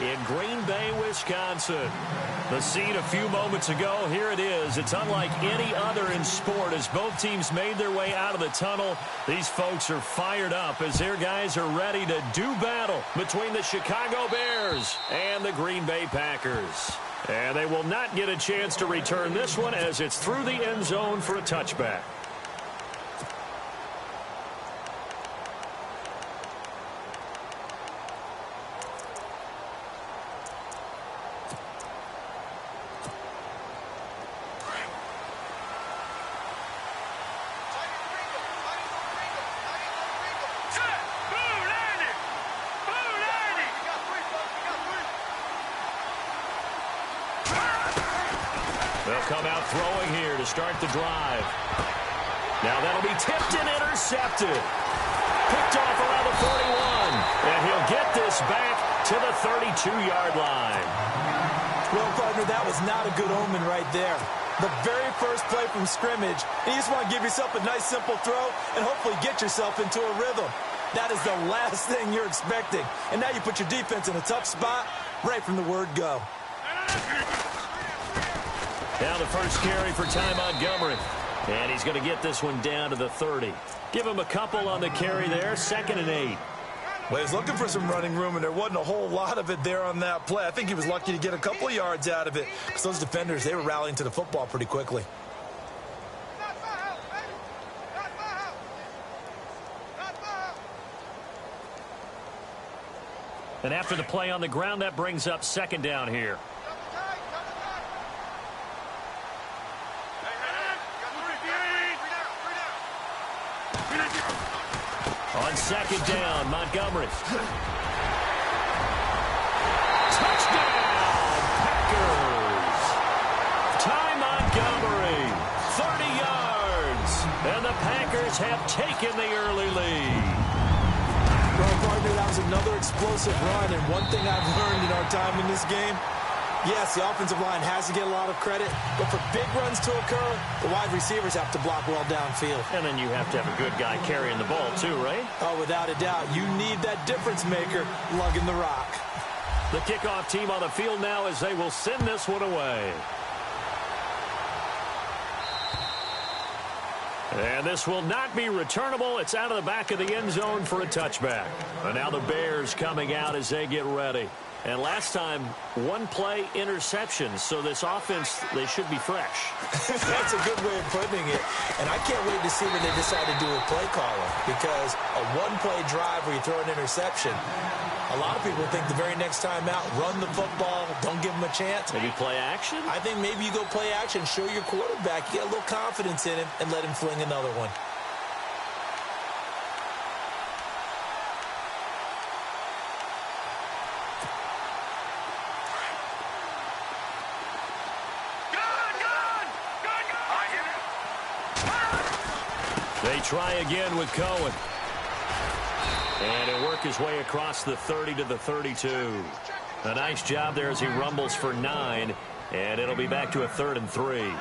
in Green Bay, Wisconsin. The scene a few moments ago, here it is. It's unlike any other in sport as both teams made their way out of the tunnel. These folks are fired up as their guys are ready to do battle between the Chicago Bears and the Green Bay Packers. And they will not get a chance to return this one as it's through the end zone for a touchback. They'll come out throwing here to start the drive. Now that'll be tipped and intercepted. Picked off around the 41. And he'll get this back to the 32-yard line. Well, partner, that was not a good omen right there. The very first play from scrimmage, and you just want to give yourself a nice, simple throw and hopefully get yourself into a rhythm. That is the last thing you're expecting. And now you put your defense in a tough spot right from the word go. Now the first carry for Ty Montgomery. And he's going to get this one down to the 30. Give him a couple on the carry there, 2nd and 8. Well, he's looking for some running room, and there wasn't a whole lot of it there on that play. I think he was lucky to get a couple of yards out of it because those defenders, they were rallying to the football pretty quickly. And after the play on the ground, that brings up 2nd down here. On 2nd down, Montgomery. Touchdown, Packers! Ty Montgomery, 30 yards. And the Packers have taken the early lead. Well, partner, that was another explosive run. And one thing I've learned in our time in this game, yes, the offensive line has to get a lot of credit, but for big runs to occur, the wide receivers have to block well downfield. And then you have to have a good guy carrying the ball too, right? Oh, without a doubt. You need that difference maker lugging the rock. The kickoff team on the field now as they will send this one away. And this will not be returnable. It's out of the back of the end zone for a touchback. And now the Bears coming out as they get ready. And last time, one play interception. So this offense, they should be fresh. That's a good way of putting it. And I can't wait to see when they decide to do a play caller. Because a one-play drive where you throw an interception, a lot of people think the very next time out, run the football, don't give them a chance. Maybe play action? I think maybe you go play action, show your quarterback, you get a little confidence in him, and let him fling another one. They try again with Cohen. And he'll work his way across the 30 to the 32. A nice job there as he rumbles for 9. And it'll be back to a 3rd and 3.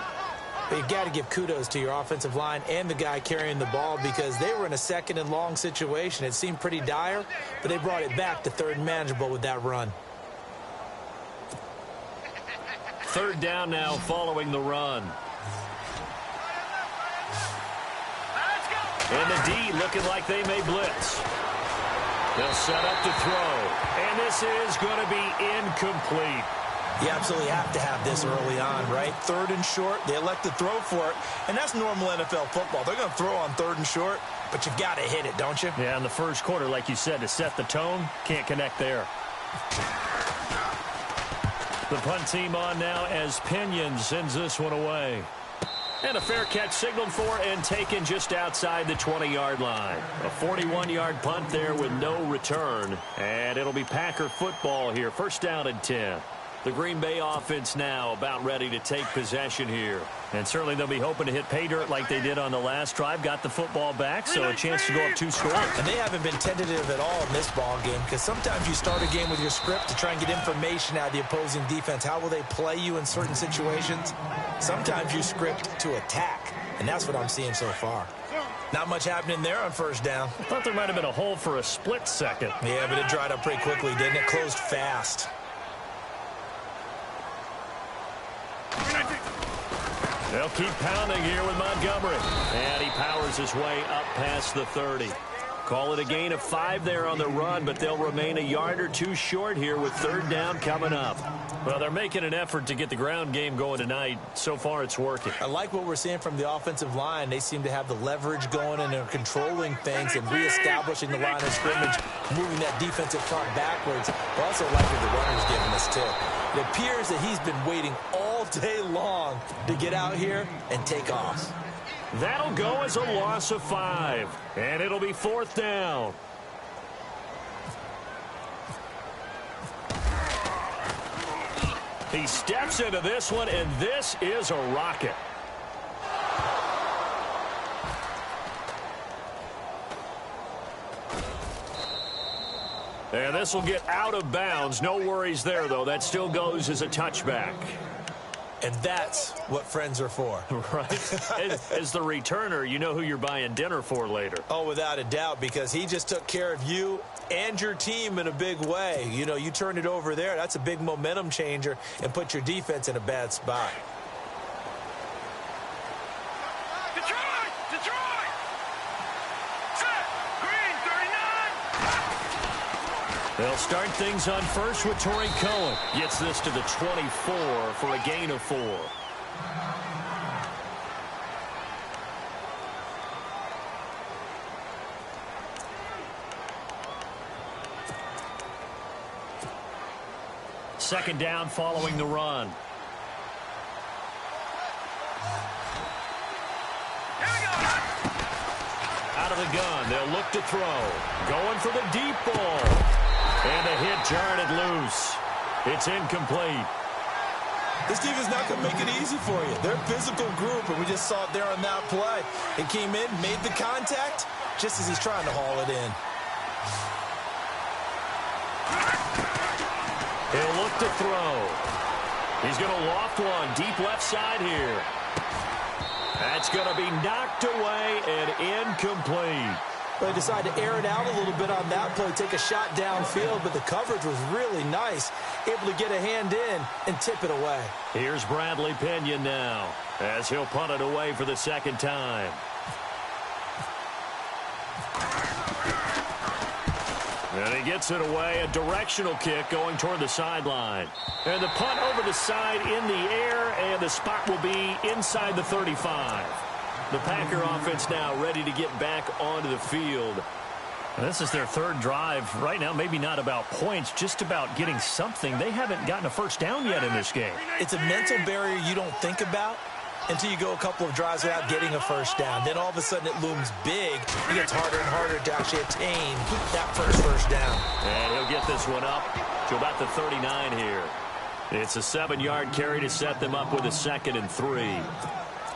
But you've got to give kudos to your offensive line and the guy carrying the ball because they were in a 2nd and long situation. It seemed pretty dire, but they brought it back to 3rd and manageable with that run. 3rd down now following the run. And the D looking like they may blitz. They'll set up to throw. And this is going to be incomplete. You absolutely have to have this early on, right? 3rd and short, they elect to throw for it. And that's normal NFL football. They're going to throw on 3rd and short, but you've got to hit it, don't you? Yeah, in the first quarter, like you said, to set the tone, can't connect there. The punt team on now as Pinion sends this one away. And a fair catch signaled for and taken just outside the 20-yard line. A 41-yard punt there with no return. And it'll be Packer football here. 1st down and 10. The Green Bay offense now about ready to take possession here. And certainly they'll be hoping to hit pay dirt like they did on the last drive. Got the football back, so a chance to go up 2 scores. And they haven't been tentative at all in this ball game because sometimes you start a game with your script to try and get information out of the opposing defense. How will they play you in certain situations? Sometimes you script to attack, and that's what I'm seeing so far. Not much happening there on first down. I thought there might have been a hole for a split second. Yeah, but it dried up pretty quickly, didn't it? Closed fast. They'll keep pounding here with Montgomery. And he powers his way up past the 30. Call it a gain of 5 there on the run, but they'll remain a yard or two short here with third down coming up. Well, they're making an effort to get the ground game going tonight. So far, it's working. I like what we're seeing from the offensive line. They seem to have the leverage going, and they're controlling things and reestablishing the line of scrimmage, moving that defensive front backwards. I also like what the runner's giving us, too. It appears that he's been waiting all day long to get out here and take off. That'll go as a loss of 5, and it'll be fourth down. He steps into this one, and this is a rocket. And this will get out of bounds. No worries there, though. That still goes as a touchback. And that's what friends are for. Right. As the returner, you know who you're buying dinner for later. Oh, without a doubt, because he just took care of you and your team in a big way. You know, you turn it over there. That's a big momentum changer and put your defense in a bad spot. Detroit! Set! Green, 39! They'll start things on first with Torrey Cohen. Gets this to the 24 for a gain of 4. Second down following the run. Out of the gun, they'll look to throw. Going for the deep ball. And a hit jarred it loose. It's incomplete. This defense not going to make it easy for you. They're a physical group, and we just saw it there on that play. It came in, made the contact, just as he's trying to haul it in. He'll look to throw. He's going to loft one deep left side here. That's going to be knocked away and incomplete. They decided to air it out a little bit on that play, take a shot downfield, but the coverage was really nice, able to get a hand in and tip it away. Here's Bradley Pinion now, as he'll punt it away for the second time. And he gets it away, a directional kick going toward the sideline. And the punt over the side in the air, and the spot will be inside the 35. The Packer offense now ready to get back onto the field. This is their third drive. Right now, maybe not about points, just about getting something. They haven't gotten a first down yet in this game. It's a mental barrier you don't think about until you go a couple of drives without getting a first down. Then all of a sudden it looms big. It gets harder and harder to actually attain that first down. And he'll get this one up to about the 39 here. It's a 7-yard carry to set them up with a 2nd and 3.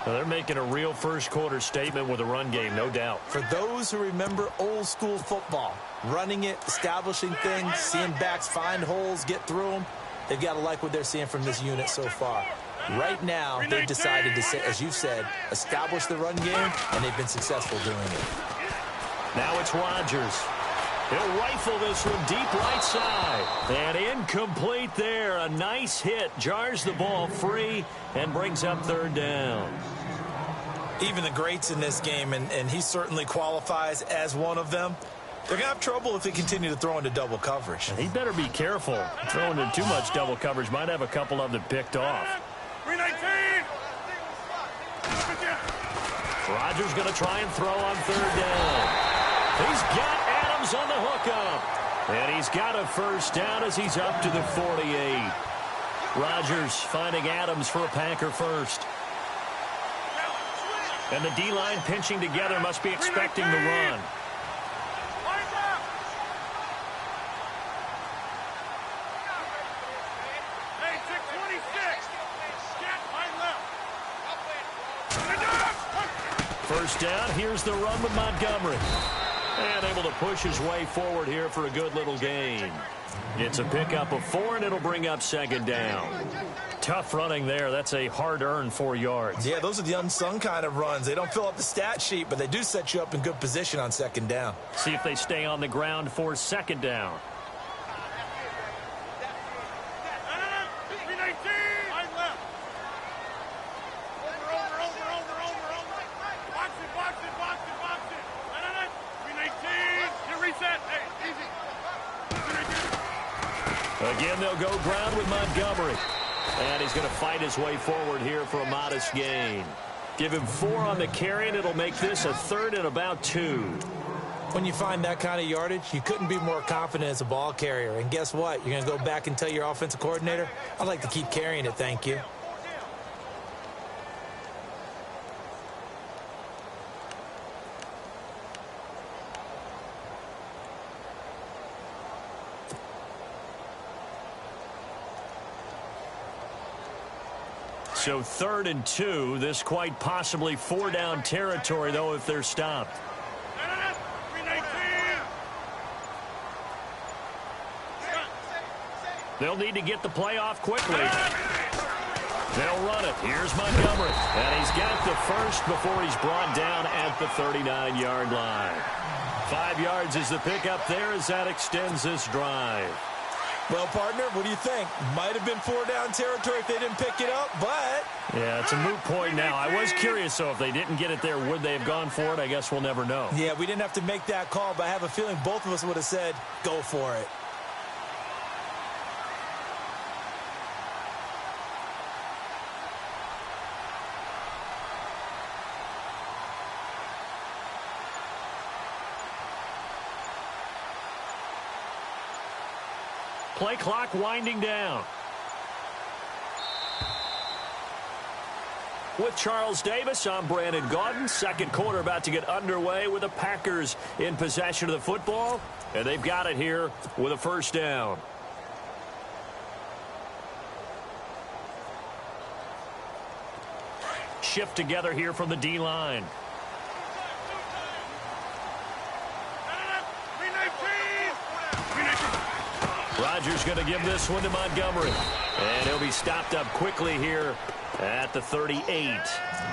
Well, they're making a real first-quarter statement with a run game, no doubt. For those who remember old-school football, running it, establishing things, seeing backs find holes, get through them, they've got to like what they're seeing from this unit so far. Right now, they've decided to, as you've said, establish the run game, and they've been successful doing it. Now it's Rodgers. He'll rifle this one deep right side. And incomplete there. A nice hit. Jars the ball free and brings up third down. Even the greats in this game, and he certainly qualifies as one of them, they're going to have trouble if they continue to throw into double coverage. He better be careful. Throwing in too much double coverage might have a couple of them picked off. 319! Rodgers going to try and throw on third down. He's got Adams on the hookup. And he's got a first down as he's up to the 48. Rodgers finding Adams for a Packer first. And the D-line pinching together, must be expecting the run. First down, here's the run with Montgomery. And able to push his way forward here for a good little gain. It's a pickup of 4, and it'll bring up second down. Tough running there. That's a hard-earned 4 yards. Yeah, those are the unsung kind of runs. They don't fill up the stat sheet, but they do set you up in good position on second down. See if they stay on the ground for second down. Again, they'll go ground with Montgomery. And he's going to fight his way forward here for a modest gain. Give him 4 on the carry, and it'll make this a 3rd and about 2. When you find that kind of yardage, you couldn't be more confident as a ball carrier. And guess what? You're going to go back and tell your offensive coordinator, I'd like to keep carrying it, thank you. So 3rd and 2. This quite possibly 4-down territory, though, if they're stopped. They'll need to get the play off quickly. They'll run it. Here's Montgomery. And he's got the first before he's brought down at the 39-yard line. 5 yards is the pickup there as that extends this drive. Well, partner, what do you think? Might have been 4-down territory if they didn't pick it up, but... Yeah, it's a moot point now. I was curious, though, if they didn't get it there, would they have gone for it? I guess we'll never know. Yeah, we didn't have to make that call, but I have a feeling both of us would have said, go for it. Play clock winding down. With Charles Davis, I'm Brandon Gaudin. Second quarter about to get underway with the Packers in possession of the football. And they've got it here with a first down. Shift together here from the D-line. Rodgers going to give this one to Montgomery. And he'll be stopped up quickly here at the 38.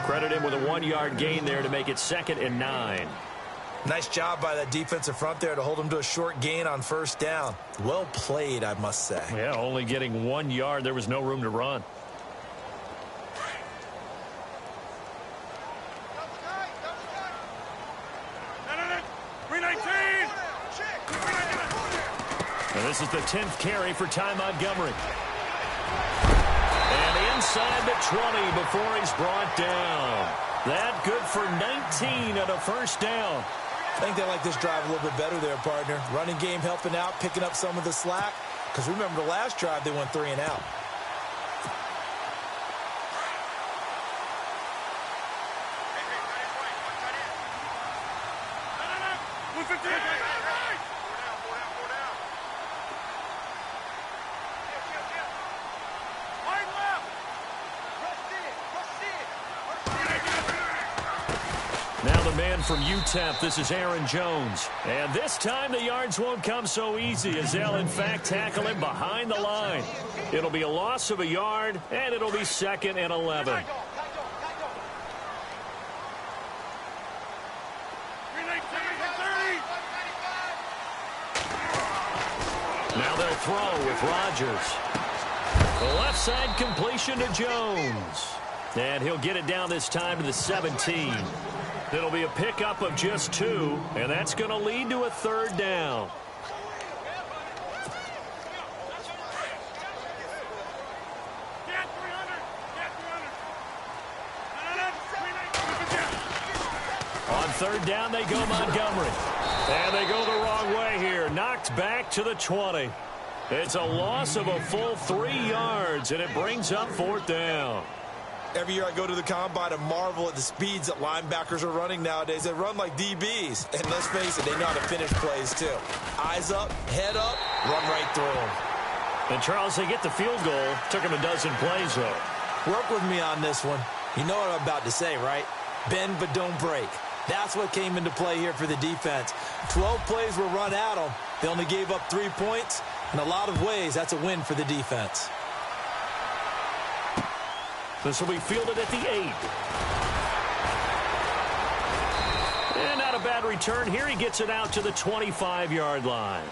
Credit him with a 1-yard gain there to make it 2nd and 9. Nice job by that defensive front there to hold him to a short gain on first down. Well played, I must say. Yeah, only getting 1 yard. There was no room to run. And this is the 10th carry for Ty Montgomery. And inside the 20 before he's brought down. That good for 19 and a first down. I think they like this drive a little bit better there, partner. Running game helping out, picking up some of the slack. Because remember the last drive, they went 3 and out. Now the man from UTEP, this is Aaron Jones. And this time the yards won't come so easy as they'll in fact tackle him behind the line. It'll be a loss of a yard, and it'll be 2nd and 11. Now they'll throw with Rodgers. The left side completion to Jones. And he'll get it down this time to the 17. It'll be a pickup of just 2, and that's going to lead to a 3rd down. On 3rd down, they go Montgomery. And they go the wrong way here. Knocked back to the 20. It's a loss of a full 3 yards, and it brings up 4th down. Every year I go to the combine and marvel at the speeds that linebackers are running nowadays. They run like DBs. And let's face it, they know how to finish plays too. Eyes up, head up, run right through them. And Charles, they get the field goal. Took him a dozen plays, though. Work with me on this one. You know what I'm about to say, right? Bend but don't break. That's what came into play here for the defense. 12 plays were run at them. They only gave up 3 points. In a lot of ways, that's a win for the defense. This will be fielded at the 8. And not a bad return here. He gets it out to the 25-yard line.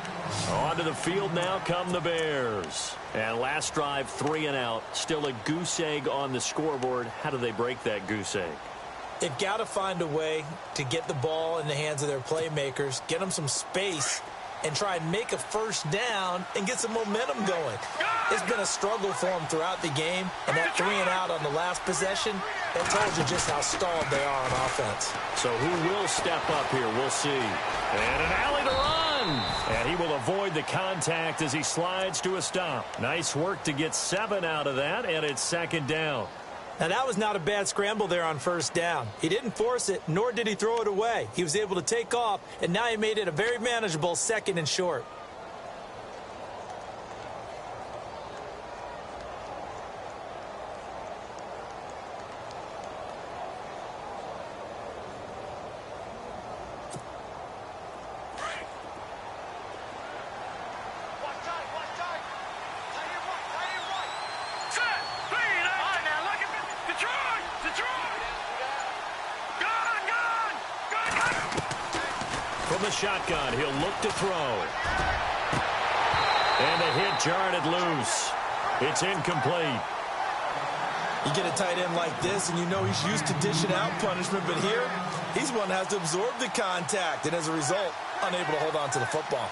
Onto the field now come the Bears. And last drive, 3 and out. Still a goose egg on the scoreboard. How do they break that goose egg? They've got to find a way to get the ball in the hands of their playmakers, get them some space, and try and make a first down and get some momentum going. It's been a struggle for them throughout the game, and that 3 and out on the last possession, that told you just how stalled they are on offense. So who will step up here? We'll see. And an alley to run. And he will avoid the contact as he slides to a stop. Nice work to get 7 out of that, and it's second down. Now, that was not a bad scramble there on first down. He didn't force it, nor did he throw it away. He was able to take off, and now he made it a very manageable 2nd and short. From the shotgun, he'll look to throw. And the hit jarred it loose. It's incomplete. You get a tight end like this, and you know he's used to dishing out punishment, but here, he's one that has to absorb the contact, and as a result, unable to hold on to the football.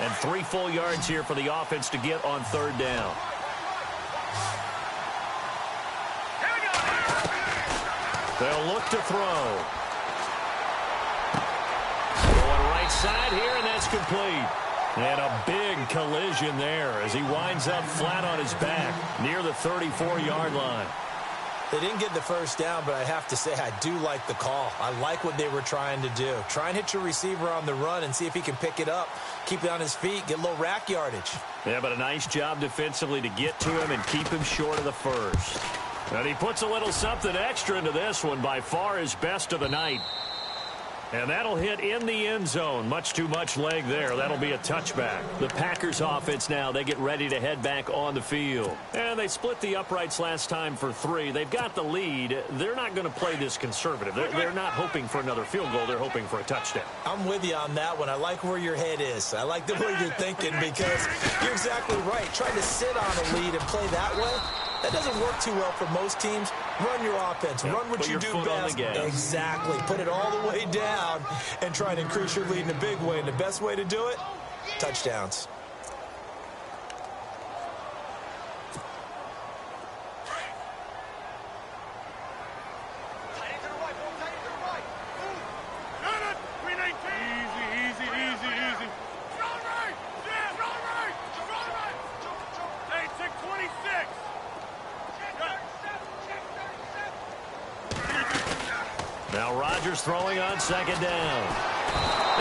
And 3 full yards here for the offense to get on 3rd down. They'll look to throw. Going right side here, and that's complete. And a big collision there as he winds up flat on his back near the 34-yard line. They didn't get the first down, but I have to say I do like the call. I like what they were trying to do. Try and hit your receiver on the run and see if he can pick it up, keep it on his feet, get a little rack yardage. Yeah, but a nice job defensively to get to him and keep him short of the first. And he puts a little something extra into this one, by far his best of the night. And that'll hit in the end zone. Much too much leg there. That'll be a touchback. The Packers offense now, they get ready to head back on the field. And they split the uprights last time for 3. They've got the lead. They're not going to play this conservative. They're not hoping for another field goal. They're hoping for a touchdown. I'm with you on that one. I like where your head is. I like the way you're thinking because you're exactly right. Trying to sit on a lead and play that way, that doesn't work too well for most teams. Run your offense. Yep, run what you do best. Exactly. Put it all the way down and try and increase your lead in a big way. And the best way to do it, touchdowns. Now Rodgers throwing on 2nd down.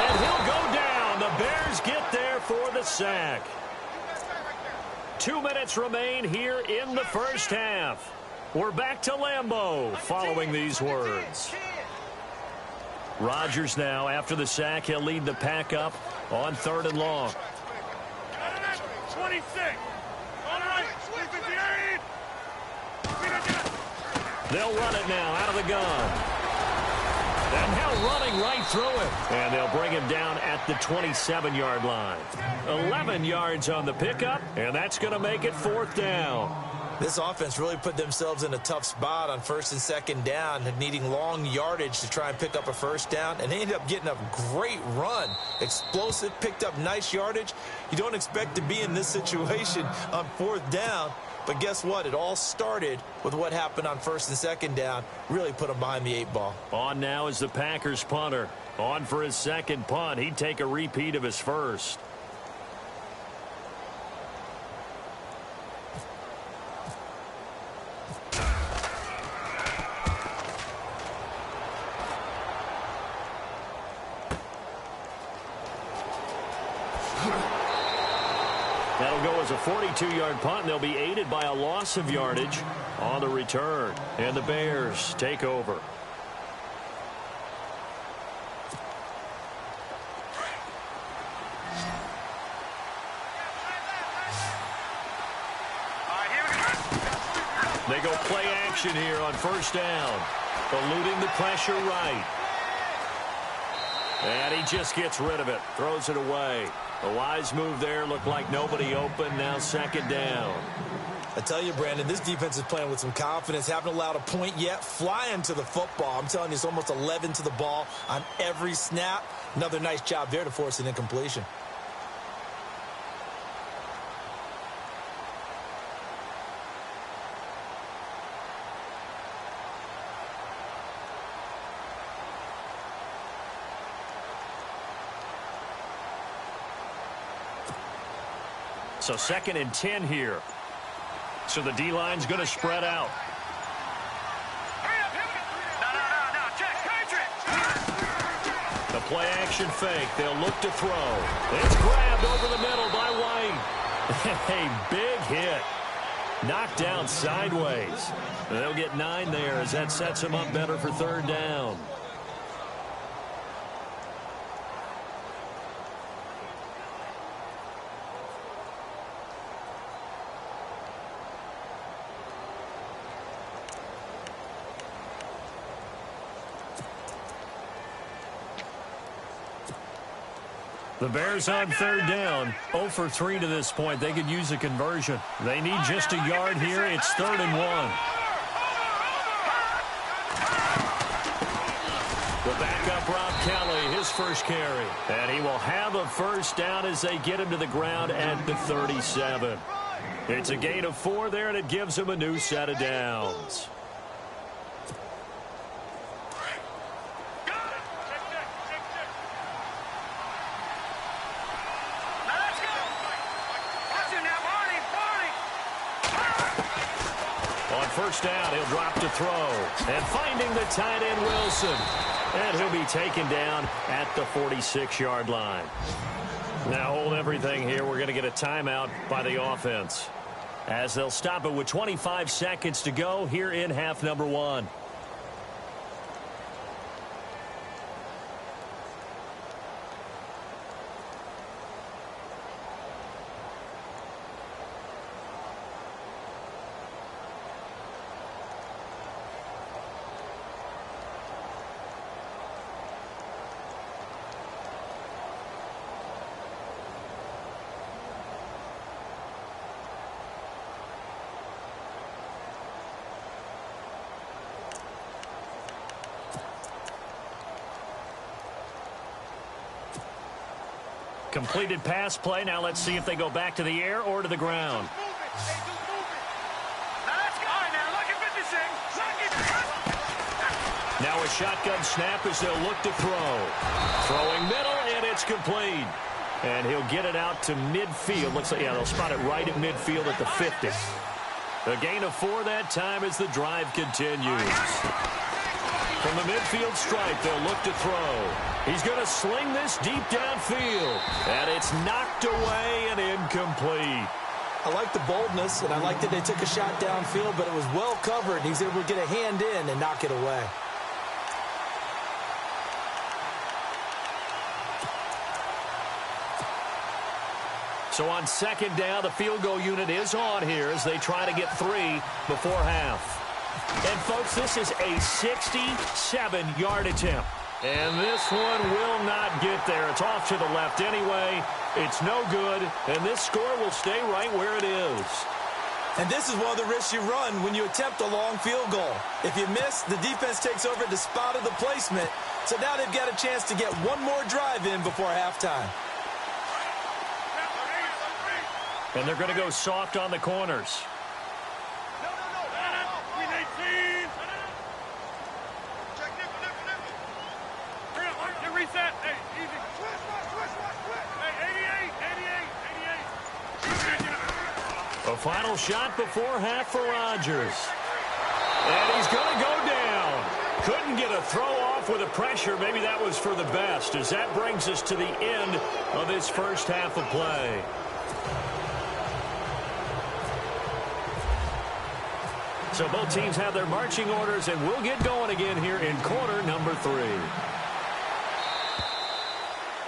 And he'll go down. The Bears get there for the sack. 2 minutes remain here in the first half. We're back to Lambeau following these words. Rodgers now, after the sack, he'll lead the pack up on 3rd and long. 26. All right, 58. They'll run it now out of the gun. And now running right through it. And they'll bring him down at the 27-yard line. 11 yards on the pickup, and that's going to make it 4th down. This offense really put themselves in a tough spot on 1st and 2nd down, needing long yardage to try and pick up a first down, and they ended up getting a great run. Explosive, picked up nice yardage. You don't expect to be in this situation on 4th down, but guess what? It all started with what happened on 1st and 2nd down. Really put them behind the 8 ball. On now is the Packers punter. On for his 2nd punt. He'd take a repeat of his first. That'll go as a 42-yard punt, and they'll be aided by a loss of yardage on the return. And the Bears take over. They go play action here on first down. Eluding the pressure right. And he just gets rid of it. Throws it away. A wise move there. Looked like nobody open. Now second down. I tell you, Brandon, this defense is playing with some confidence. Haven't allowed a point yet. Flying to the football. I'm telling you, it's almost 11 to the ball on every snap. Another nice job there to force an incompletion. So 2nd and 10 here. So the D-line's going to spread out. The play action fake. They'll look to throw. It's grabbed over the middle by White. A big hit. Knocked down sideways. They'll get 9 there as that sets them up better for third down. The Bears on third down, 0 for 3 to this point. They could use a conversion. They need just a yard here. It's 3rd and 1. The backup, Rob Kelly, his first carry. And he will have a first down as they get him to the ground at the 37. It's a gain of 4 there, and it gives him a new set of downs. First down, he'll drop to throw. And finding the tight end, Wilson. And he'll be taken down at the 46-yard line. Now hold everything here. We're going to get a timeout by the offense, as they'll stop it with 25 seconds to go here in half number 1. Completed pass play. Now let's see if they go back to the air or to the ground. Now a shotgun snap as they'll look to throw. Throwing middle, and it's complete. And he'll get it out to midfield. Looks like, yeah, they'll spot it right at midfield at the 50. A gain of 4 that time as the drive continues. From the midfield stripe, they'll look to throw. He's going to sling this deep downfield. And it's knocked away and incomplete. I like the boldness, and I like that they took a shot downfield, but it was well covered. He's able to get a hand in and knock it away. So on second down, the field goal unit is on here as they try to get 3 before half. And, folks, this is a 67-yard attempt. And this one will not get there. It's off to the left anyway. It's no good, and this score will stay right where it is. And this is one of the risks you run when you attempt a long field goal. If you miss, the defense takes over at the spot of the placement. So now they've got a chance to get one more drive in before halftime. And they're going to go soft on the corners. Reset. Hey, easy. Hey, 88. A final shot before half for Rodgers. And he's going to go down. Couldn't get a throw off off with the pressure. Maybe that was for the best, as that brings us to the end of this first half of play. So both teams have their marching orders, and we'll get going again here in quarter number 3.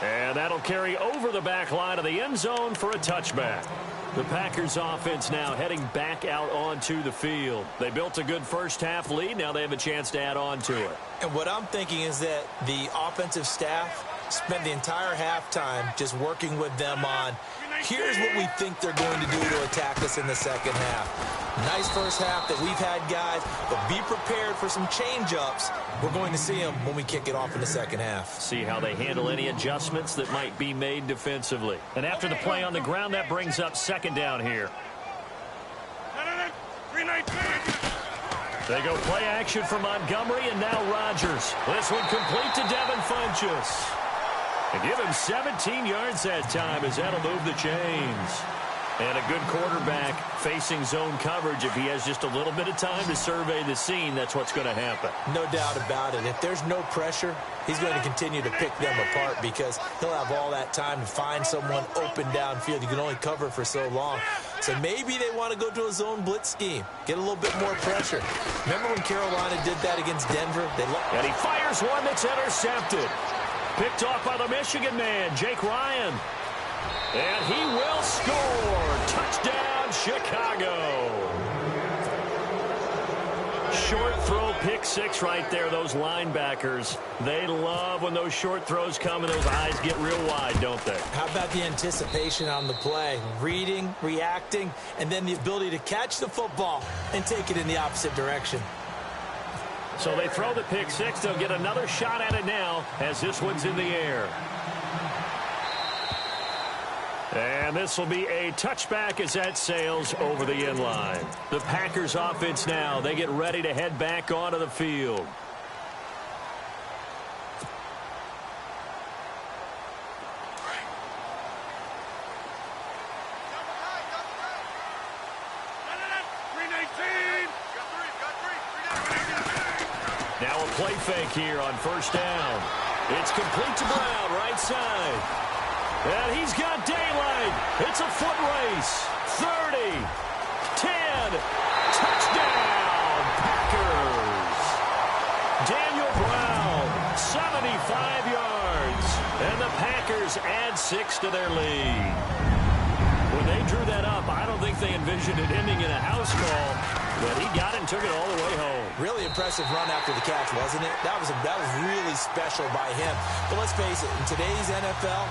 And that'll carry over the back line of the end zone for a touchback. The Packers offense now heading back out onto the field. They built a good first half lead. Now they have a chance to add on to it. And what I'm thinking is that the offensive staff spent the entire halftime just working with them on, here's what we think they're going to do to attack us in the second half. Nice first half that we've had, guys, but be prepared for some change-ups. We're going to see them when we kick it off in the second half. See how they handle any adjustments that might be made defensively. And after the play on the ground, that brings up second down here. They go play action for Montgomery, and now Rodgers. This one complete to Devin Funchess. And give him 17 yards that time, as that'll move the chains. And a good quarterback facing zone coverage. If he has just a little bit of time to survey the scene, that's what's going to happen. No doubt about it. If there's no pressure, he's going to continue to pick them apart because he'll have all that time to find someone open downfield. You can only cover for so long. So maybe they want to go to a zone blitz scheme, get a little bit more pressure. Remember when Carolina did that against Denver? And he fires one that's intercepted. Picked off by the Michigan man, Jake Ryan. And he will score. Touchdown, Chicago. Short throw, pick six right there. Those linebackers, they love when those short throws come and those eyes get real wide, don't they? How about the anticipation on the play? Reading, reacting, and then the ability to catch the football and take it in the opposite direction. So they throw the pick six. They'll get another shot at it now as this one's in the air. And this will be a touchback as that sails over the end line. The Packers offense now, they get ready to head back onto the field. Now a play fake here on first down. It's complete to Brown, right side. And he's got daylight. It's a foot race. 30, 10, touchdown, Packers. Daniel Brown, 75 yards. And the Packers add 6 to their lead. When they drew that up, I don't think they envisioned it ending in a house call, but he got it and took it all the way home. Really impressive run after the catch, wasn't it? That was really special by him. But let's face it, in today's NFL,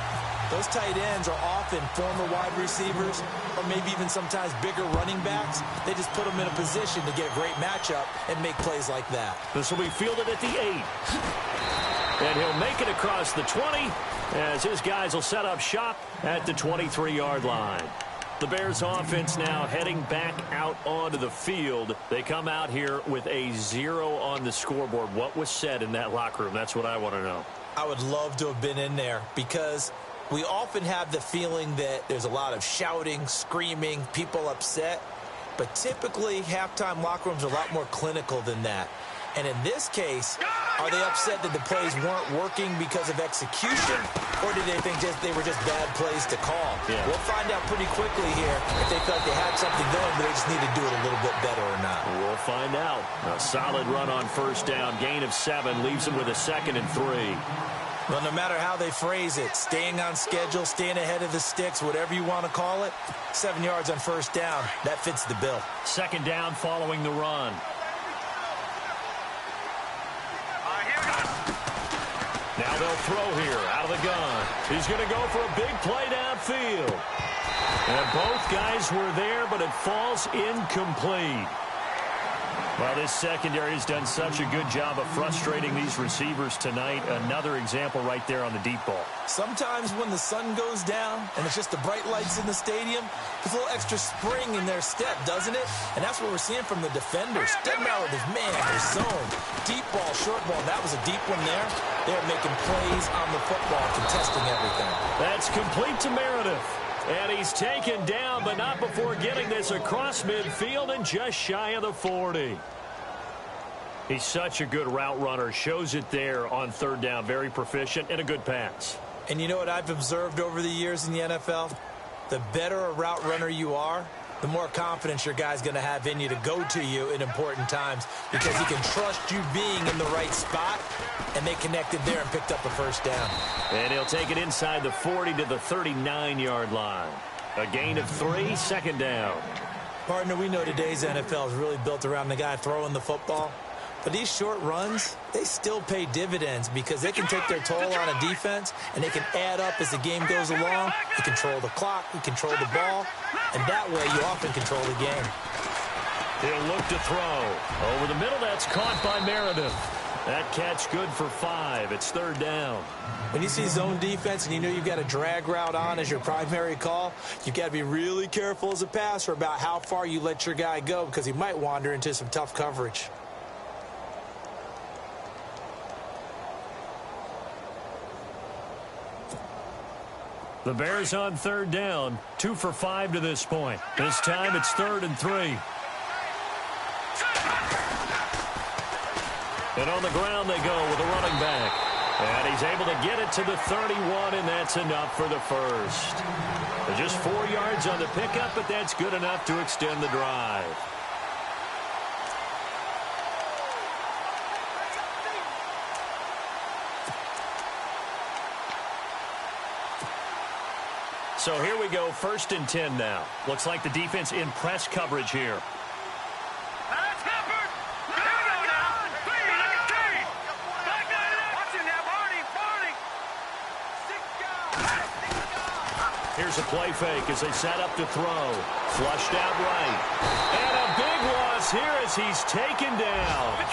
those tight ends are often former wide receivers or maybe even sometimes bigger running backs. They just put them in a position to get a great matchup and make plays like that. This will be fielded at the 8. And he'll make it across the 20 as his guys will set up shop at the 23-yard line. The Bears offense now heading back out onto the field. They come out here with a 0 on the scoreboard. What was said in that locker room? That's what I want to know. I would love to have been in there because we often have the feeling that there's a lot of shouting, screaming, people upset. But typically, halftime locker rooms are a lot more clinical than that. And in this case, are they upset that the plays weren't working because of execution? Or did they think they were just bad plays to call? Yeah. We'll find out pretty quickly here if they felt they had something going, but they just need to do it a little bit better or not. We'll find out. A solid run on first down. Gain of 7 leaves them with a 2nd and 3. Well, no matter how they phrase it, staying on schedule, staying ahead of the sticks, whatever you want to call it, 7 yards on first down, that fits the bill. 2nd down following the run. Now they'll throw here out of the gun. He's going to go for a big play downfield. And both guys were there, but it falls incomplete. Well, this secondary has done such a good job of frustrating these receivers tonight. Another example right there on the deep ball. Sometimes when the sun goes down and it's just the bright lights in the stadium, there's a little extra spring in their step, doesn't it? And that's what we're seeing from the defenders. Doesn't matter if it's man or zone. Deep ball, short ball. That was a deep one there. They're making plays on the football, contesting everything. That's complete to Meredith. And he's taken down, but not before getting this across midfield and just shy of the 40. He's such a good route runner. Shows it there on third down. Very proficient and a good pass. And you know what I've observed over the years in the NFL? The better a route runner you are, the more confidence your guy's going to have in you to go to you in important times because he can trust you being in the right spot, and they connected there and picked up a first down. And he'll take it inside the 40 to the 39-yard line. A gain of 3, second down. Partner, we know today's NFL is really built around the guy throwing the football. But these short runs, they still pay dividends because they can take their toll on a defense, and they can add up as the game goes along. You control the clock, you control the ball, and that way you often control the game. He'll look to throw. Over the middle, that's caught by Meredith. That catch good for 5. It's third down. When you see zone defense and you know you've got a drag route on as your primary call, you've got to be really careful as a passer about how far you let your guy go because he might wander into some tough coverage. The Bears on third down, 2 for 5 to this point. This time it's 3rd and 3. And on the ground they go with a running back. And he's able to get it to the 31, and that's enough for the first. Just 4 yards on the pickup, but that's good enough to extend the drive. So here we go, 1st and 10 now. Looks like the defense in press coverage here. Here's a play fake as they set up to throw. Flushed out right. And a big loss here as he's taken down.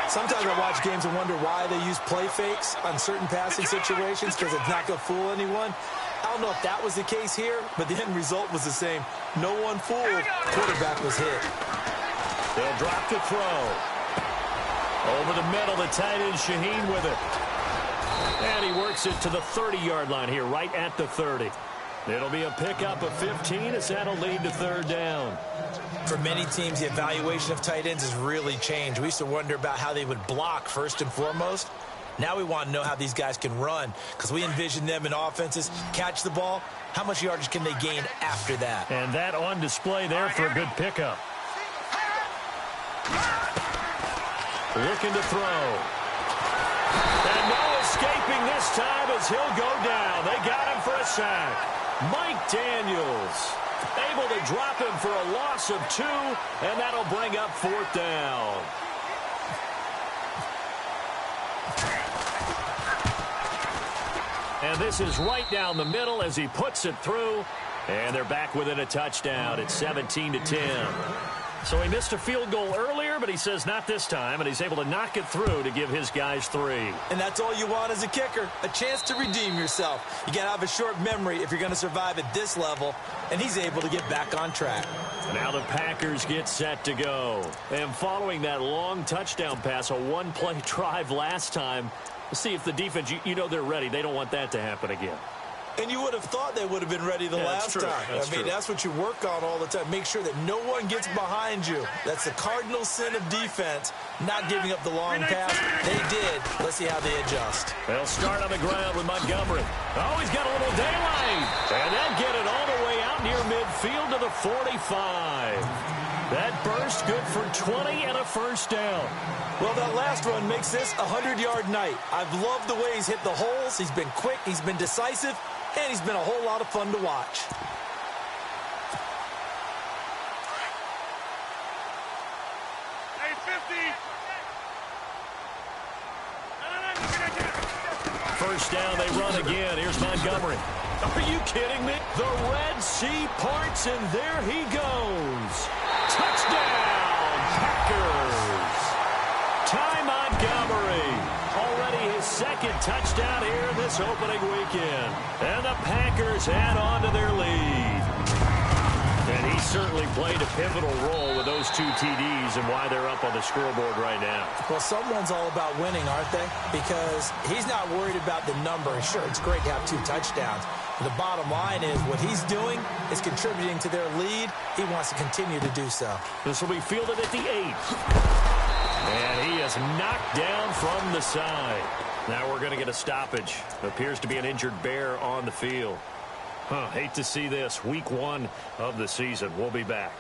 Sometimes I watch games and wonder why they use play fakes on certain passing situations because it's not going to fool anyone. I don't know if that was the case here, but the end result was the same. No one fooled. Quarterback was hit. They'll drop to throw. Over the middle, the tight end Shaheen with it. And he works it to the 30-yard line here, right at the 30. It'll be a pickup of 15 as that'll lead to third down. For many teams, the evaluation of tight ends has really changed. We used to wonder about how they would block first and foremost. Now we want to know how these guys can run because we envision them in offenses, catch the ball. How much yardage can they gain after that? And that on display there for a good pickup. Looking to throw. And no escaping this time as he'll go down. They got him for a sack. Mike Daniels able to drop him for a loss of 2, and that'll bring up 4th down. And this is right down the middle as he puts it through. And they're back within a touchdown. It's 17-10. So he missed a field goal earlier, but he says not this time, and he's able to knock it through to give his guys 3. And that's all you want as a kicker, a chance to redeem yourself. You got to have a short memory if you're going to survive at this level, and he's able to get back on track. Now the Packers get set to go. And following that long touchdown pass, a one-play drive last time, let's see if the defense, you know they're ready. They don't want that to happen again. And you would have thought they would have been ready the last time. That's what you work on all the time. Make sure that no one gets behind you. That's the cardinal sin of defense, not giving up the long pass. They did. Let's see how they adjust. They'll start on the ground with Montgomery. Oh, he's got a little daylight. And they'll get it all the way out near midfield to the 45. That burst good for 20 and a first down. Well, that last run makes this a 100-yard night. I've loved the way he's hit the holes. He's been quick. He's been decisive. And he's been a whole lot of fun to watch. Hey, 50. First down, they run again. Here's Montgomery. Are you kidding me? The Red Sea parts, and there he goes. Touchdown, Packers. Ty Montgomery. Already his 2nd touchdown here in this opening weekend. And the Packers add on to their lead. And he certainly played a pivotal role with those 2 TDs and why they're up on the scoreboard right now. Well, someone's all about winning, aren't they? Because he's not worried about the number. Sure, it's great to have 2 touchdowns. But the bottom line is what he's doing is contributing to their lead. He wants to continue to do so. This will be fielded at the 8. And he is knocked down from the side. Now we're going to get a stoppage. Appears to be an injured bear on the field. Hate to see this. Week 1 of the season. We'll be back.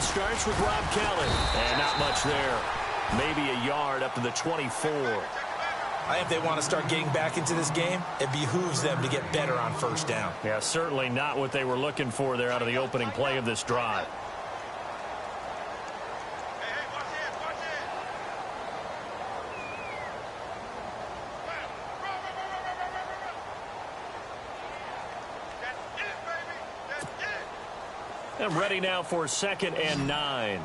Starts with Rob Kelly, and not much there. Maybe a yard up to the 24. I think if they want to start getting back into this game, it behooves them to get better on first down. Yeah, certainly not what they were looking for there out of the opening play of this drive. And ready now for 2nd and 9.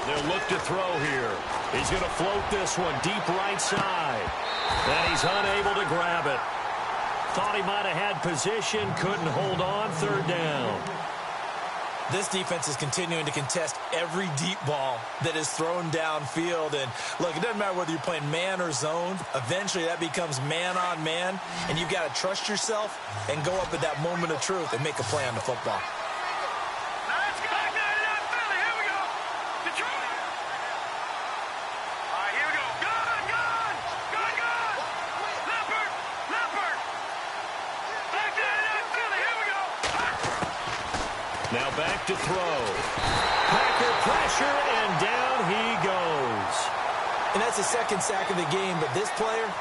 They'll look to throw here. He's going to float this one deep right side. And he's unable to grab it. Thought he might have had position, couldn't hold on, 3rd down. This defense is continuing to contest every deep ball that is thrown downfield. And, look, it doesn't matter whether you're playing man or zone. Eventually, that becomes man on man. And you've got to trust yourself and go up at that moment of truth and make a play on the football. Now back to throw. Packer pressure, and down he goes. And that's the 2nd sack of the game, but this player,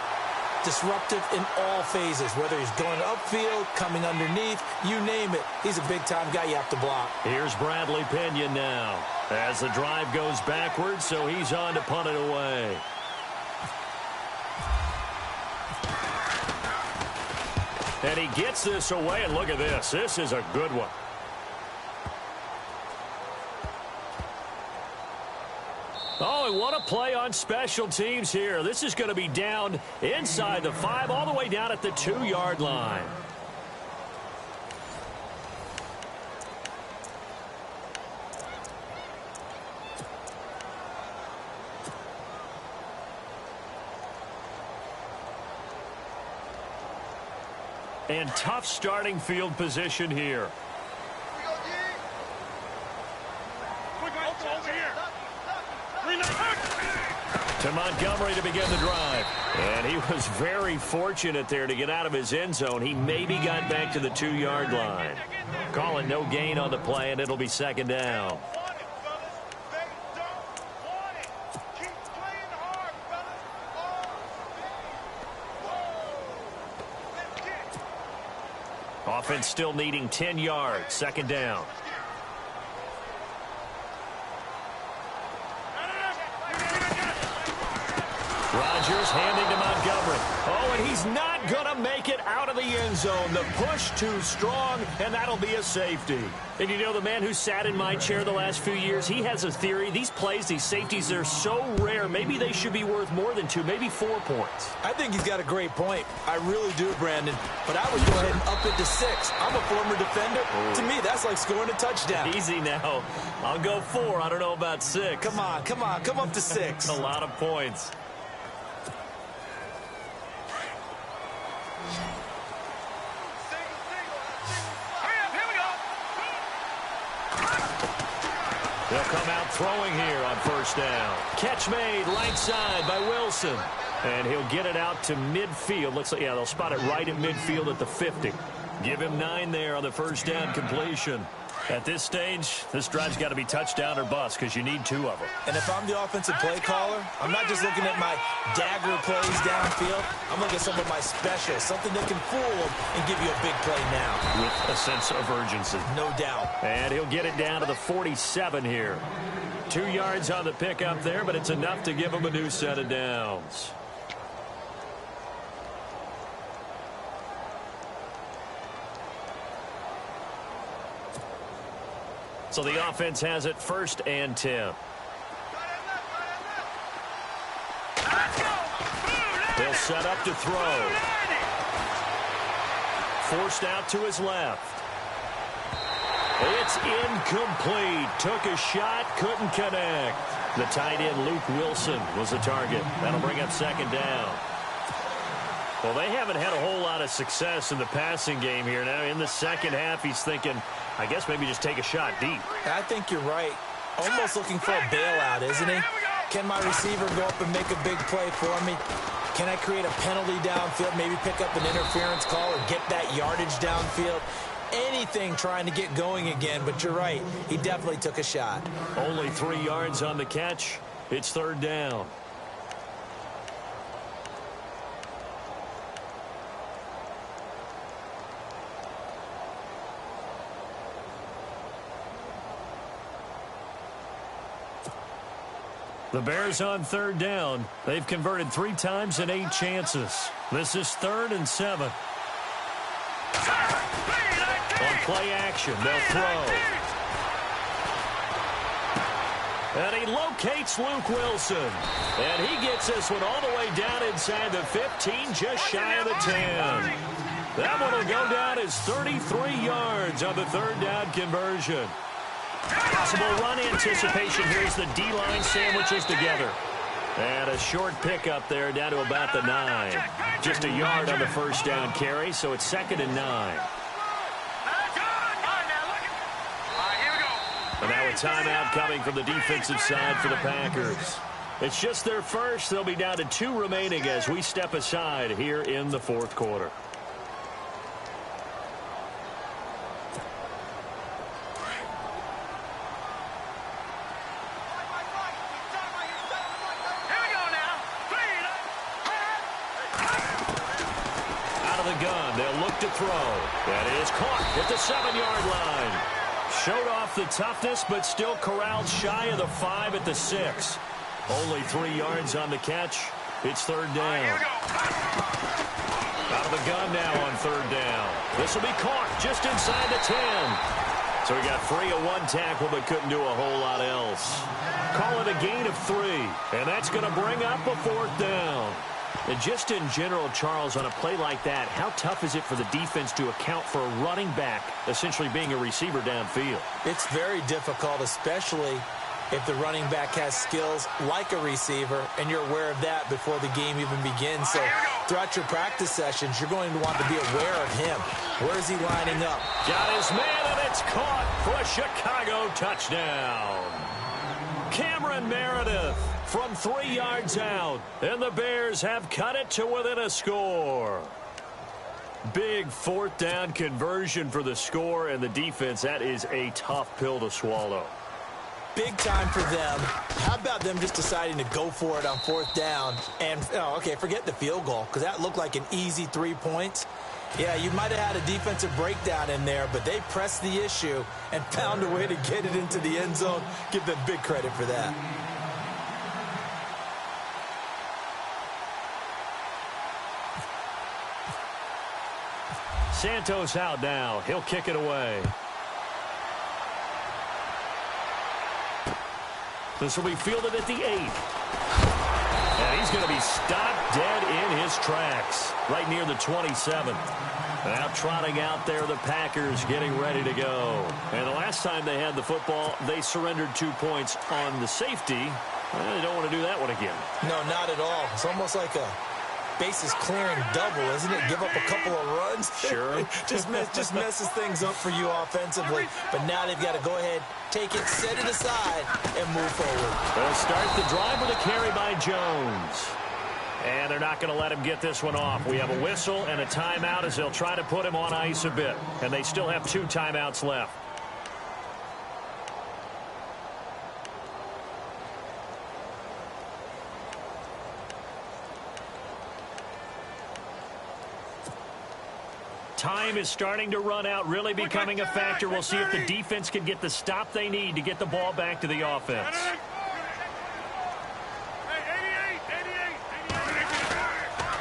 disruptive in all phases, whether he's going upfield, coming underneath, you name it. He's a big-time guy you have to block. Here's Bradley Pinion now as the drive goes backwards, so he's on to punt it away. And he gets this away, and look at this. This is a good one. Oh, and what a play on special teams here. This is going to be down inside the 5, all the way down at the 2-yard line. And tough starting field position here. To Montgomery to begin the drive. And he was very fortunate there to get out of his end zone. He maybe got back to the 2-yard line. Call it no gain on the play, and it'll be 2nd down. Offense still needing 10 yards. 2nd down. Rodgers handing to Montgomery. Oh, and he's not going to make it out of the end zone. The push too strong, and that'll be a safety. And you know, the man who sat in my chair the last few years, he has a theory. These plays, these safeties, they're so rare. Maybe they should be worth more than 2, maybe 4 points. I think he's got a great point. I really do, Brandon. But I would go ahead and up it to 6. I'm a former defender. To me, that's like scoring a touchdown. Easy now. I'll go 4. I don't know about 6. Come on. Come up to 6. A lot of points. They'll come out throwing here on 1st down. Catch made right side by Wilson. And he'll get it out to midfield. Looks like, yeah, they'll spot it right at midfield at the 50. Give him 9 there on the 1st down completion. At this stage, this drive's got to be touchdown or bust because you need 2 of them. And if I'm the offensive play caller, I'm not just looking at my dagger plays downfield. I'm looking at some of my specials, something that can fool them and give you a big play now. With a sense of urgency. No doubt. And he'll get it down to the 47 here. 2 yards on the pickup there, but it's enough to give him a new set of downs. So the offense has it 1st and 10. He'll set up to throw. Forced out to his left. It's incomplete. Took a shot, couldn't connect. The tight end, Luke Wilson, was the target. That'll bring up 2nd down. Well, they haven't had a whole lot of success in the passing game here. Now, in the second half, he's thinking, I guess maybe just take a shot deep. I think you're right. Almost looking for a bailout, isn't he? Can my receiver go up and make a big play for me? Can I create a penalty downfield, maybe pick up an interference call or get that yardage downfield? Anything trying to get going again, but you're right. He definitely took a shot. Only 3 yards on the catch. It's 3rd down. The Bears on 3rd down. They've converted 3 times in 8 chances. This is 3rd and 7. On play action, they'll throw. And he locates Luke Wilson. And he gets this one all the way down inside the 15, just shy of the 10. That one will go down as 33 yards on the 3rd down conversion. Possible run anticipation here as the D-line sandwiches together. And a short pickup there down to about the 9. Just a yard on the 1st down carry, so it's 2nd and 9. And now a timeout coming from the defensive side for the Packers. It's just their first. They'll be down to 2 remaining as we step aside here in the 4th quarter. To throw. That is caught at the 7-yard line. Showed off the toughness, but still corralled shy of the 5 at the 6. Only 3 yards on the catch. It's 3rd down. Out of the gun now on 3rd down. This will be caught just inside the 10. So he got free of 1 tackle, but couldn't do a whole lot else. Call it a gain of 3, and that's going to bring up a 4th down. And just in general, Charles, on a play like that, how tough is it for the defense to account for a running back essentially being a receiver downfield? It's very difficult, especially if the running back has skills like a receiver, and you're aware of that before the game even begins. So throughout your practice sessions, you're going to want to be aware of him. Where is he lining up? Got his man, and it's caught for a Chicago touchdown. Cameron Meredith from 3 yards out, and the Bears have cut it to within a score. Big 4th down conversion for the score, and the defense, that is a tough pill to swallow. Big time for them. How about them just deciding to go for it on 4th down? And, okay, forget the field goal, because that looked like an easy 3 points. Yeah, you might have had a defensive breakdown in there, but they pressed the issue and found a way to get it into the end zone. Give them big credit for that. Santos out now. He'll kick it away. This will be fielded at the 8. And he's going to be stopped dead in his tracks right near the 27. Now trotting out there, the Packers getting ready to go. And the last time they had the football, they surrendered 2 points on the safety. Well, they don't want to do that one again. No, not at all. It's almost like a bases clearing double, isn't it? Give up a couple of runs. Sure. just messes things up for you offensively. But now they've got to go ahead, take it, set it aside, and move forward. They'll start the drive with a carry by Jones. And they're not going to let him get this one off. We have a whistle and a timeout as they'll try to put him on ice a bit. And they still have 2 timeouts left. Time is starting to run out, really becoming a factor. We'll see if the defense can get the stop they need to get the ball back to the offense.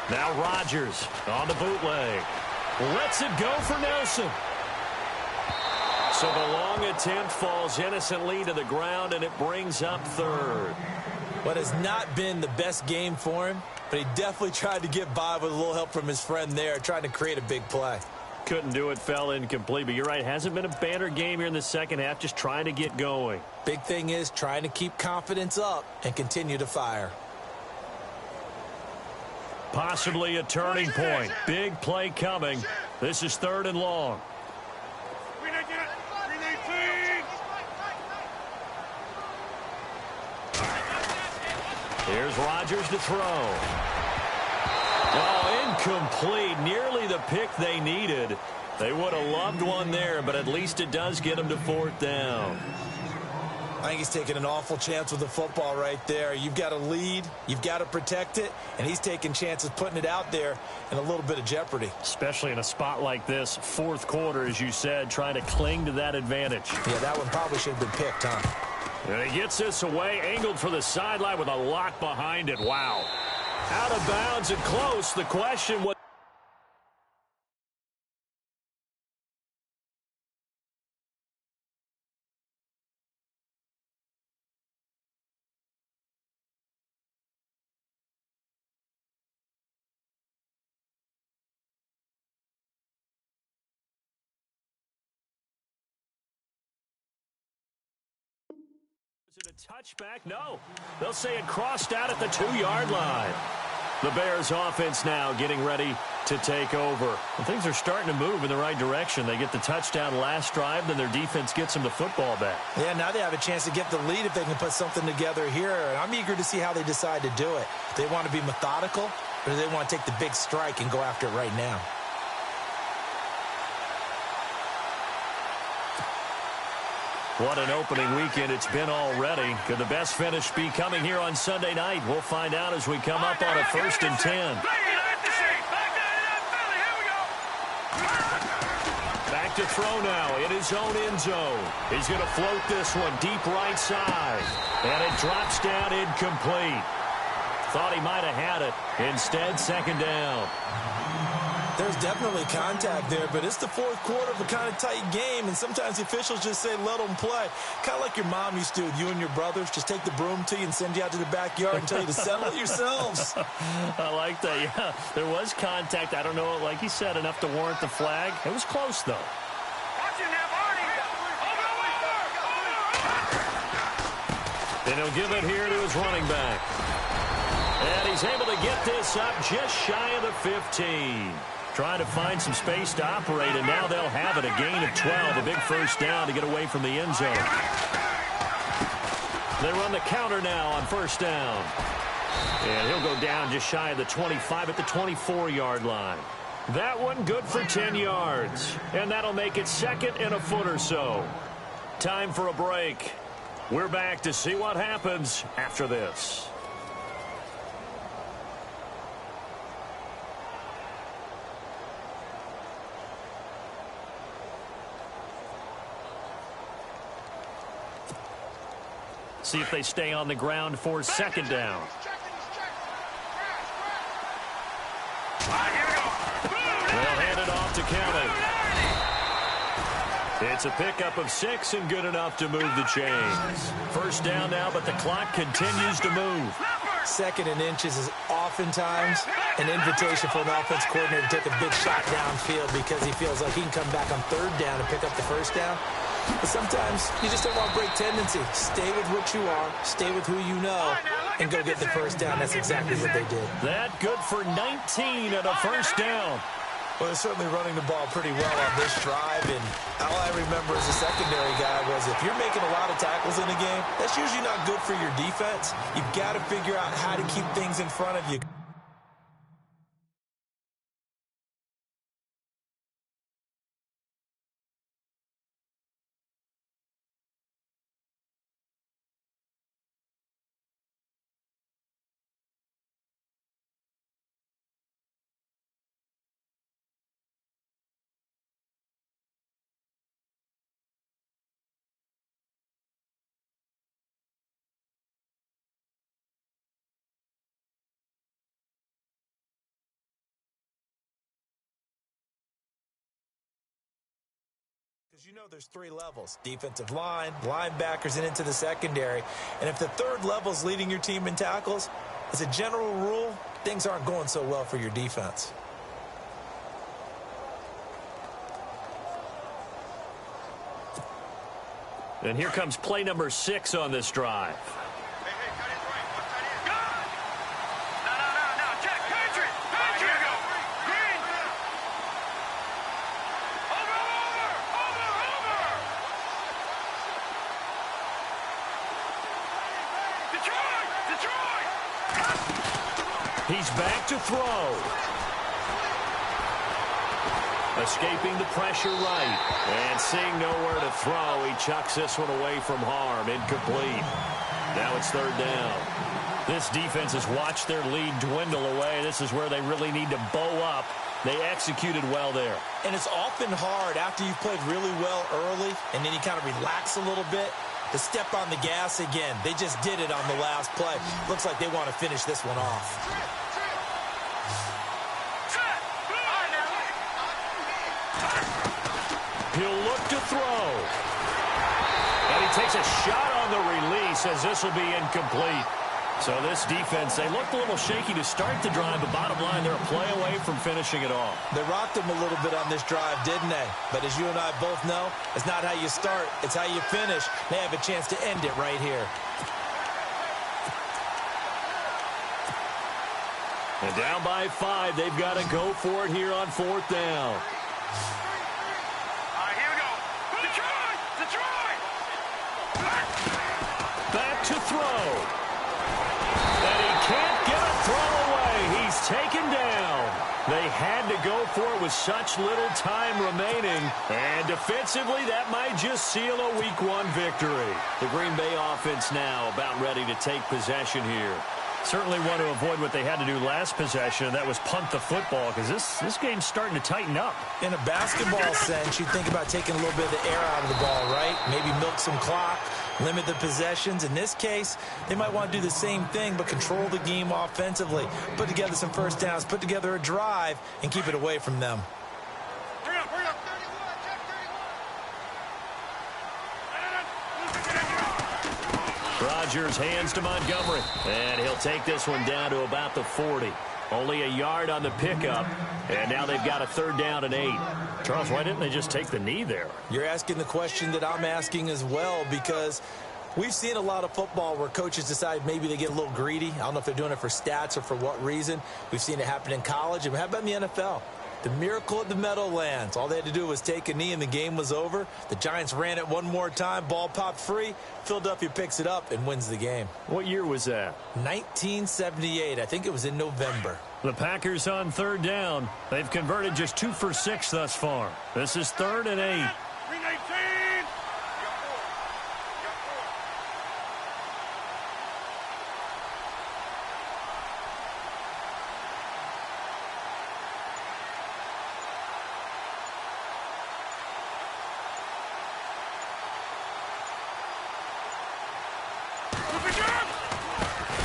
Now Rodgers on the bootleg. Lets it go for Nelson. So the long attempt falls innocently to the ground, and it brings up third. What has not been the best game for him, but he definitely tried to get by with a little help from his friend there, trying to create a big play. Couldn't do it, fell incomplete, but you're right, hasn't been a banner game here in the second half, just trying to get going. Big thing is trying to keep confidence up and continue to fire. Possibly a turning point. Big play coming. This is 3rd and long. Here's Rodgers to throw. Oh, incomplete. Nearly the pick they needed. They would have loved one there, but at least it does get them to 4th down. I think he's taking an awful chance with the football right there. You've got to lead, you've got to protect it, and he's taking chances putting it out there in a little bit of jeopardy. Especially in a spot like this, 4th quarter, as you said, trying to cling to that advantage. Yeah, that one probably should have been picked, huh? And he gets this away, angled for the sideline with a lot behind it. Wow. Out of bounds and close. The question was... Is it a touchback? No. They'll say it crossed out at the 2-yard line. The Bears offense now getting ready to take over. Well, things are starting to move in the right direction. They get the touchdown last drive, then their defense gets them the football back. Yeah, now they have a chance to get the lead if they can put something together here. And I'm eager to see how they decide to do it. Do they want to be methodical, or do they want to take the big strike and go after it right now? What an opening weekend it's been already. Could the best finish be coming here on Sunday night? We'll find out as we come up on a 1st and 10. Back to throw now in his own end zone. He's going to float this one deep right side. And it drops down incomplete. Thought he might have had it. Instead, 2nd down. There's definitely contact there, but it's the 4th quarter of a kind of tight game, and sometimes the officials just say, let them play. Kind of like your mom used to with you and your brothers. Just take the broom to you and send you out to the backyard and tell you to settle it yourselves. I like that, yeah. There was contact. I don't know, like he said, enough to warrant the flag. It was close, though. And he'll give it here to his running back. And he's able to get this up just shy of the 15. Trying to find some space to operate, and now they'll have it. A gain of 12, a big 1st down to get away from the end zone. They run the counter now on 1st down. And he'll go down just shy of the 25 at the 24-yard line. That one good for 10 yards. And that'll make it 2nd and a foot or so. Time for a break. We're back to see what happens after this. See if they stay on the ground for 2nd down. They'll hand it off to Kelly. It's a pickup of 6 and good enough to move the chains. 1st down now, but the clock continues to move. 2nd and inches is oftentimes an invitation for an offense coordinator to take a big shot downfield because he feels like he can come back on 3rd down and pick up the 1st down. But sometimes you just don't want to break tendency. Stay with what you are, stay with who you know, and go get the 1st down. That's exactly what they did. That good for 19 and a 1st down. Well, they're certainly running the ball pretty well on this drive, and all I remember as a secondary guy was if you're making a lot of tackles in a game, that's usually not good for your defense. You've got to figure out how to keep things in front of you. you know, there's 3 levels: defensive line, linebackers, and into the secondary. And if the 3rd level is leading your team in tackles, as a general rule, things aren't going so well for your defense. And here comes play number 6 on this drive. He's back to throw. Escaping the pressure right. And seeing nowhere to throw, he chucks this one away from harm. Incomplete. Now it's 3rd down. This defense has watched their lead dwindle away. This is where they really need to bow up. They executed well there. And it's often hard after you've played really well early and then you kind of relax a little bit to step on the gas again. They just did it on the last play. Looks like they want to finish this one off. He'll look to throw. And he takes a shot on the release as this will be incomplete. So this defense, they looked a little shaky to start the drive, but bottom line, they're a play away from finishing it off. They rocked them a little bit on this drive, didn't they? But as you and I both know, it's not how you start, it's how you finish. They have a chance to end it right here. And down by 5, they've got to go for it here on 4th down. Here we go. Detroit! Back to throw. And he can't get a throw away. He's taken down. They had to go for it with such little time remaining. And defensively, that might just seal a Week 1 victory. The Green Bay offense now about ready to take possession here. Certainly want to avoid what they had to do last possession, and that was punt the football, because this game's starting to tighten up. In a basketball sense, you think about taking a little bit of the air out of the ball, right? Maybe milk some clock, limit the possessions. In this case, they might want to do the same thing, but control the game offensively. Put together some first downs, put together a drive, and keep it away from them. Hurry up. Rodgers hands to Montgomery, and he'll take this one down to about the 40. Only a yard on the pickup, and now they've got a 3rd down and 8. Charles, why didn't they just take the knee there? You're asking the question that I'm asking as well, because we've seen a lot of football where coaches decide maybe they get a little greedy. I don't know if they're doing it for stats or for what reason. We've seen it happen in college, and how about in the NFL? The miracle at the Meadowlands. All they had to do was take a knee and the game was over. The Giants ran it one more time. Ball popped free. Philadelphia picks it up and wins the game. What year was that? 1978. I think it was in November. The Packers on 3rd down. They've converted just 2 for 6 thus far. This is 3rd and 8. 319.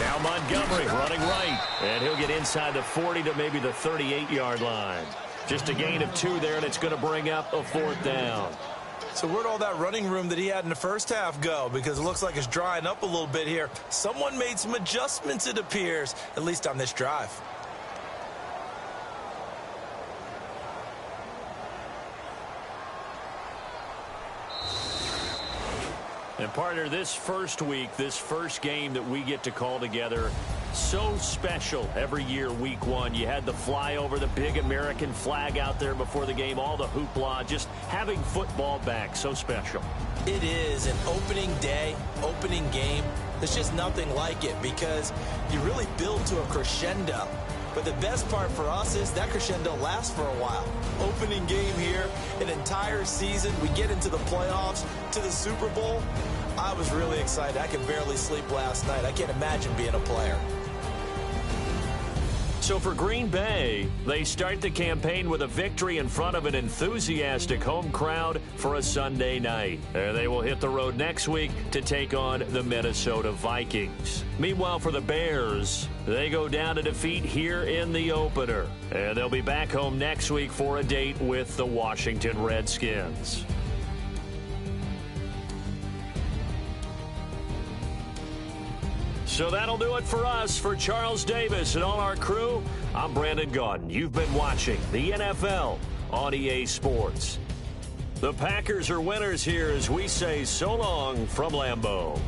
Now Montgomery running right, and he'll get inside the 40 to maybe the 38-yard line. Just a gain of 2 there, and it's going to bring up a 4th down. So where'd all that running room that he had in the first half go? Because it looks like it's drying up a little bit here. Someone made some adjustments, it appears, at least on this drive. And partner, this first week, this first game that we get to call together, so special every year, Week 1. You had the flyover, the big American flag out there before the game, all the hoopla, just having football back, so special. It is an opening day, opening game. There's just nothing like it because you really build to a crescendo. But the best part for us is that crescendo lasts for a while. Opening game here, an entire season. We get into the playoffs, to the Super Bowl. I was really excited. I could barely sleep last night. I can't imagine being a player. So for Green Bay, they start the campaign with a victory in front of an enthusiastic home crowd for a Sunday night. And they will hit the road next week to take on the Minnesota Vikings. Meanwhile, for the Bears, they go down to defeat here in the opener. And they'll be back home next week for a date with the Washington Redskins. So that'll do it for us. For Charles Davis and all our crew, I'm Brandon Gaudin. You've been watching the NFL on EA Sports. The Packers are winners here as we say so long from Lambeau.